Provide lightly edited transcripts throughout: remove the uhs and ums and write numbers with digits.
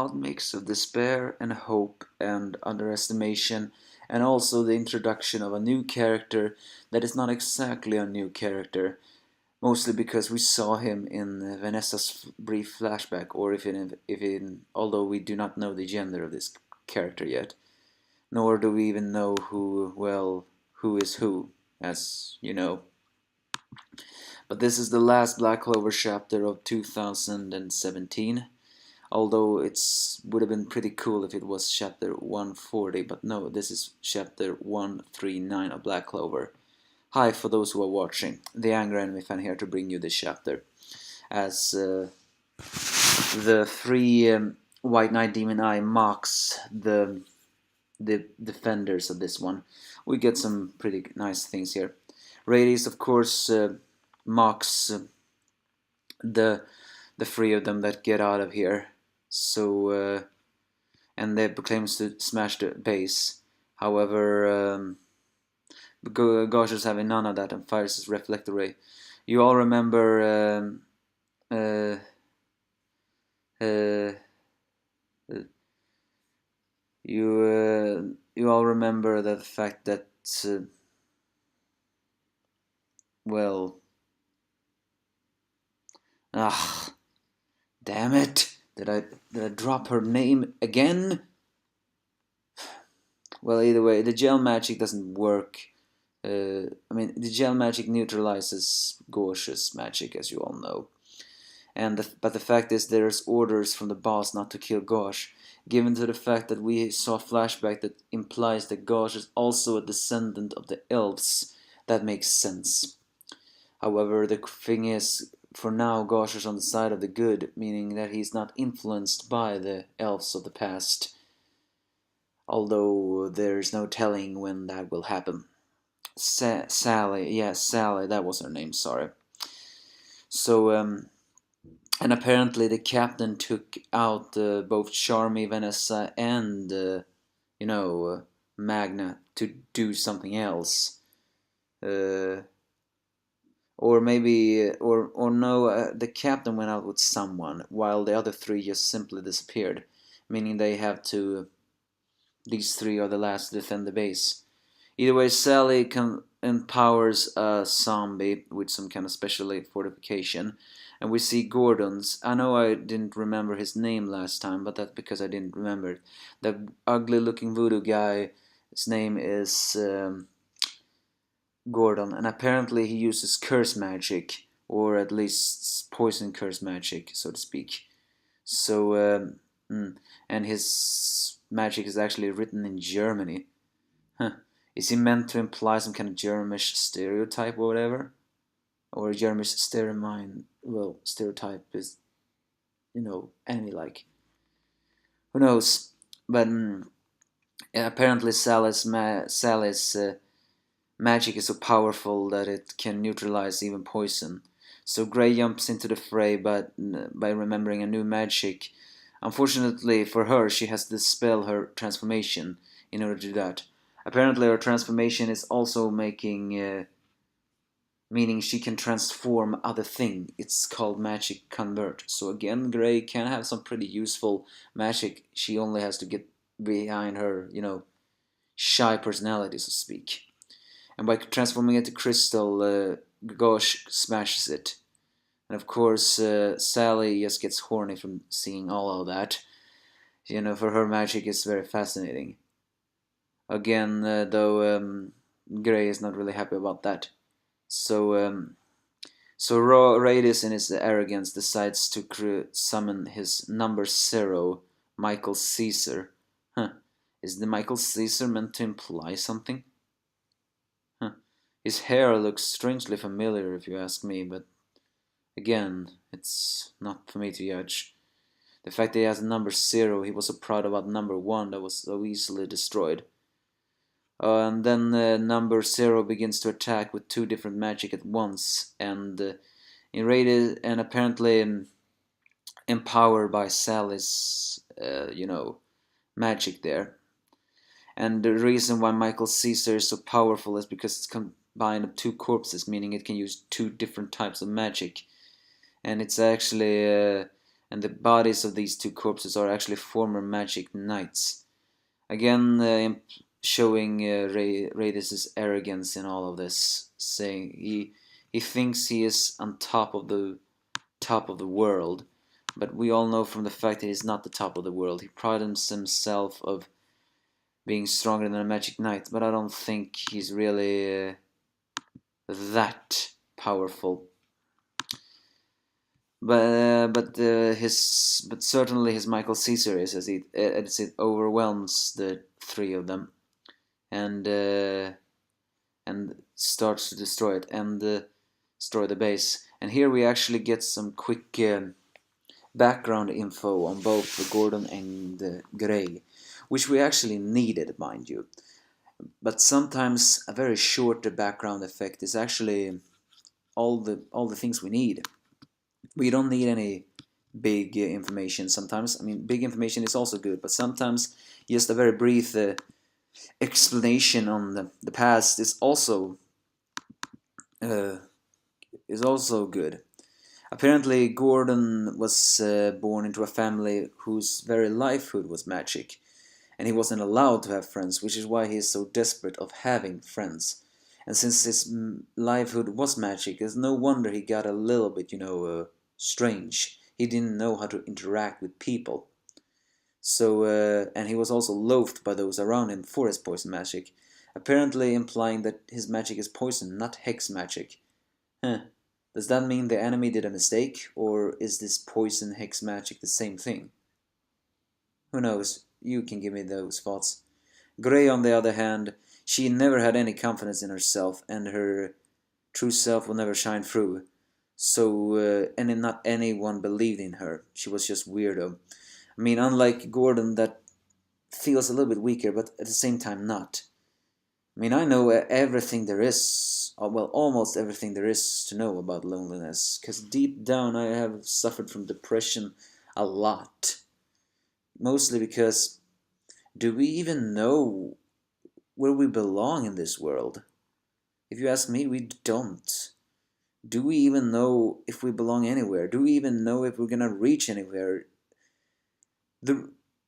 wild mix of despair and hope and underestimation, and also the introduction of a new character that is not exactly a new character, mostly because we saw him in Vanessa's brief flashback, or although we do not know the gender of this character yet, nor do we even know who is who, as you know. But this is the last Black Clover chapter of 2017. Although it's would have been pretty cool if it was chapter 140, but no, this is chapter 139 of Black Clover. Hi, for those who are watching, the Angry Enemy fan here to bring you this chapter. As the three White Knight Demon Eye mocks the defenders of this one, we get some pretty nice things here. Radius, of course, mocks the three of them that get out of here. So, and they proclaims to smash the base. However, Gosh is having none of that and fires his reflector ray. You all remember you all remember the fact that well, damn it! Did I drop her name again? Well, either way, the gel magic doesn't work. I mean, the gel magic neutralizes Gauche's magic, as you all know. But the fact is, there's orders from the boss not to kill Gauche, given to the fact that we saw a flashback that implies that Gauche is also a descendant of the elves. That makes sense. However, the thing is, for now, Gauche is on the side of the good, meaning that he's not influenced by the elves of the past. Although there's no telling when that will happen. Sally, that was her name, sorry. So, and apparently the captain took out both Charmy, Vanessa, and, Magna to do something else. Or maybe, or no, the captain went out with someone, while the other three just simply disappeared. Meaning they have to, these three are the last to defend the base. Either way, Sally empowers a zombie with some kind of special fortification. And we see Gordon's. I know I didn't remember his name last time, but that's because I didn't remember it. The ugly looking voodoo guy, his name is Gordon. And apparently he uses curse magic, or at least poison curse magic, so to speak. So, and his magic is actually written in Germany. Huh. Is he meant to imply some kind of Germish stereotype or whatever? Or a Germish stereotype is, enemy-like. Who knows? But apparently Sally's magic is so powerful that it can neutralize even poison. So Grey jumps into the fray by remembering a new magic. Unfortunately for her, she has to dispel her transformation in order to do that. Apparently her transformation is also meaning she can transform other thing. It's called magic convert. So again, Grey can have some pretty useful magic. She only has to get behind her, shy personality, so to speak. And by transforming it to crystal, Gauche smashes it. And of course, Sally just gets horny from seeing all of that. For her magic is very fascinating. Again, though, Grey is not really happy about that. So Radius, in his arrogance, decides to summon his number 0, Michael Caesar. Is the Michael Caesar meant to imply something? His hair looks strangely familiar, if you ask me, but again, it's not for me to judge. The fact that he has a number 0, he was so proud about number 1 that was so easily destroyed. And then number 0 begins to attack with 2 different magic at once, and apparently empowered by Sally's, magic there. And the reason why Michael Caesar is so powerful is because it's combined of 2 corpses, meaning it can use 2 different types of magic. And it's actually and the bodies of these two corpses are actually former magic knights. Again, showing Radis' arrogance in all of this, saying he thinks he is on top of the world, but we all know from the fact that he's not the top of the world. He prides himself of being stronger than a magic knight, but I don't think he's really that powerful. But certainly his Michael Caesar is, as it overwhelms the three of them, and starts to destroy it and destroy the base. And here we actually get some quick background info on both Gordon and Gray, which we actually needed, mind you. But sometimes a very short background effect is actually all the things we need. We don't need any big information sometimes. I mean, big information is also good, but sometimes just a very brief explanation on the past is also good. Apparently, Gordon was born into a family whose very livelihood was magic, and he wasn't allowed to have friends, which is why he is so desperate of having friends. And since his livelihood was magic, it's no wonder he got a little bit, strange. He didn't know how to interact with people. So, and he was also loathed by those around him for his poison magic, apparently implying that his magic is poison, not hex magic. Huh. Does that mean the enemy did a mistake, or is this poison hex magic the same thing? Who knows? You can give me those thoughts. Gray, on the other hand, she never had any confidence in herself, and her true self will never shine through. So, and not anyone believed in her. She was just weirdo. I mean, unlike Gordon, that feels a little bit weaker, but at the same time not. I mean, I know everything there is, well, almost everything there is to know about loneliness, because deep down I have suffered from depression a lot. Mostly because, do we even know where we belong in this world? If you ask me, we don't. Do we even know if we belong anywhere? Do we even know if we're gonna reach anywhere?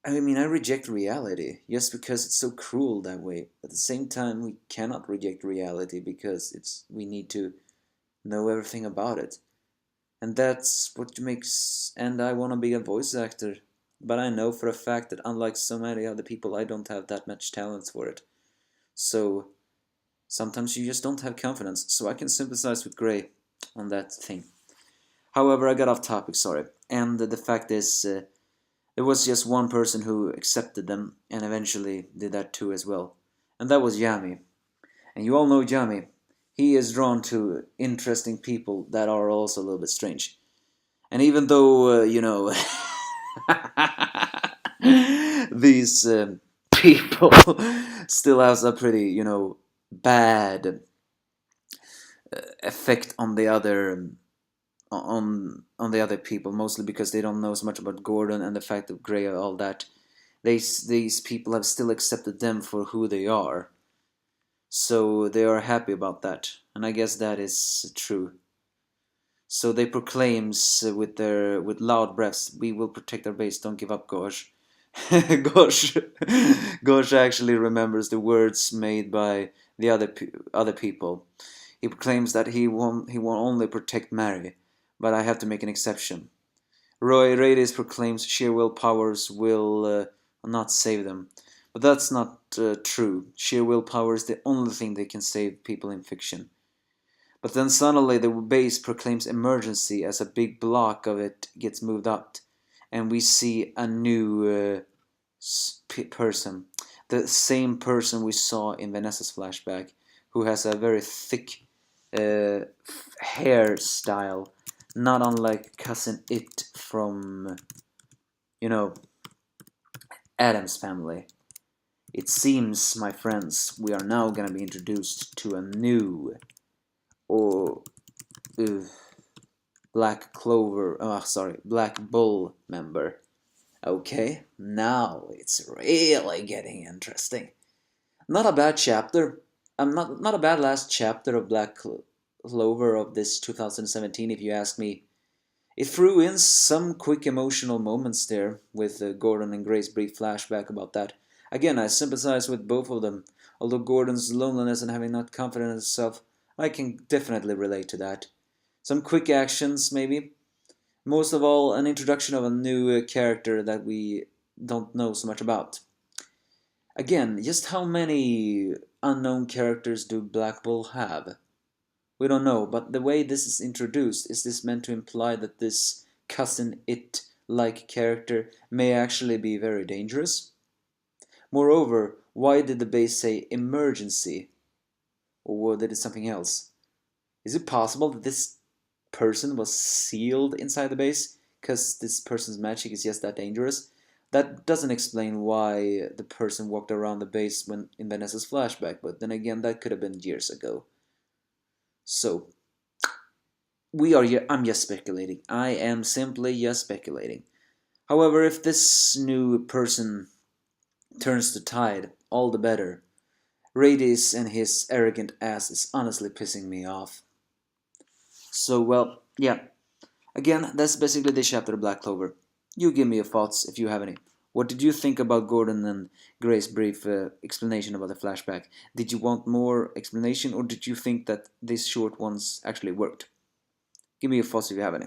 I reject reality just because it's so cruel that way. At the same time, we cannot reject reality because we need to know everything about it. And that's what makes. And I want to be a voice actor, but I know for a fact that unlike so many other people, I don't have that much talent for it. So sometimes you just don't have confidence. So I can sympathize with Gray on that thing. However, I got off topic, sorry. And the fact is, there was just one person who accepted them and eventually did that too as well. And that was Yami. And you all know Yami. He is drawn to interesting people that are also a little bit strange. And even though, these people still has a pretty, bad effect on the other on the other people, mostly because they don't know so much about Gordon and the fact of Grey and all that. These people have still accepted them for who they are, so they are happy about that, and I guess that is true. So they proclaims with loud breaths, "We will protect our base. Don't give up, Gosh." Gosh, Gosh actually remembers the words made by the other people. He proclaims that he won't only protect Mary, but I have to make an exception. Roy Radis proclaims sheer willpowers will not save them. But that's not true. Sheer willpower is the only thing that can save people in fiction. But then suddenly the base proclaims emergency as a big block of it gets moved up. And we see a new person. The same person we saw in Vanessa's flashback, who has a very thick hairstyle, not unlike cousin It from, Adam's family. It seems, my friends, we are now gonna be introduced to a new, or Black Clover, Black Bull member. Okay, now it's really getting interesting. Not a bad chapter. Not a bad last chapter of Black Clover of this 2017, if you ask me. It threw in some quick emotional moments there, with Gordon and Grace's brief flashback about that. Again, I sympathize with both of them. Although Gordon's loneliness and having not confidence in himself, I can definitely relate to that. Some quick actions, maybe. Most of all, an introduction of a new character that we don't know so much about. Again, just how many unknown characters do Black Bull have? We don't know, but the way this is introduced, is this meant to imply that this cousin it-like character may actually be very dangerous? Moreover, why did the base say emergency? Or did it something else? Is it possible that this person was sealed inside the base because this person's magic is just that dangerous? That doesn't explain why the person walked around the base when in Vanessa's flashback, but then again, that could have been years ago. So, I'm just speculating. I am simply just speculating. However, if this new person turns the tide, all the better. Radis and his arrogant ass is honestly pissing me off. So, well, yeah. Again, that's basically the chapter of Black Clover. You give me your thoughts if you have any. What did you think about Gordon and Grace's brief explanation about the flashback? Did you want more explanation, or did you think that these short ones actually worked? Give me your thoughts if you have any.